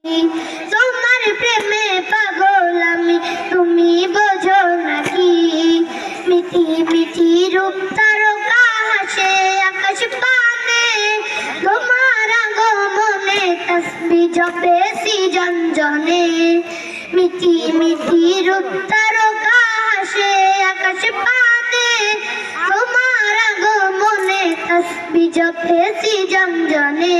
তোমার প্রেমে পাগল আমি, তুমি বোঝো নাকি? মিঠি মিঠি রূপ তারকা হাসে আকাশ পানে, তোমার আগমনে তসবিহ জপে সৃজন জনে। মিঠি মিঠি রূপ তারকা হাসে আকাশ পানে, তোমার আগমনে তসবিহ জপে সৃজন জনে।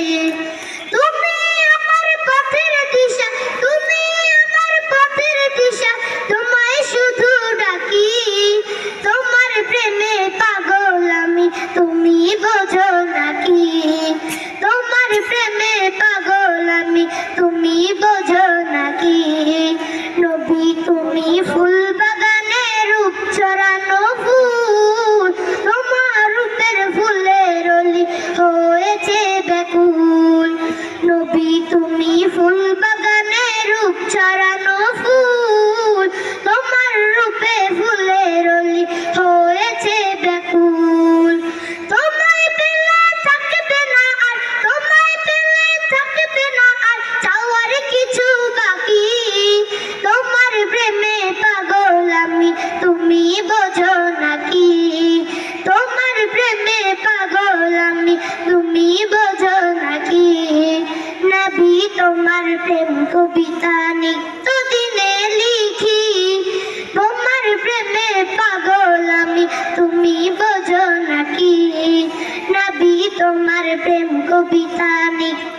তুমি আমার পথের দিশা, তুমি আমার পথের দিশা, তোমায় শুধু ডাকি। তোমার প্রেমে পাগল আমি, তুমি বোঝো নাকি? তোমার প্রেমে পাগল আমি, তুমি বোঝো নাকি? নবী তুমি ফুল বাগানে রূপ ছড়ানো ফুল, তোমার রূপের ফুলের রলি হয়েছে ব্যাকুল। নবী তুমি ফুল বাগানে রূপ ছড়ানো ফুল, তোমার রূপে ফুলের রলি হয়েছে ব্যাকুল। তোমায় পেলে থাকবে না আর, তোমায় পেলে থাকবে না আর চাওয়ার কিছু বাকি। তোমার প্রেমে পাগল আমি, তুমি বোঝো নাকি? তোমার প্রেমে পাগল আমি, তুমি বোঝো নাকি? নবী তোমার প্রেম কবিতা নিত্য দিনে লিখি, তোমার প্রেমে পাগল আমি, তুমি বোঝো নাকি? নবী তোমার প্রেম কবিতা নিত্য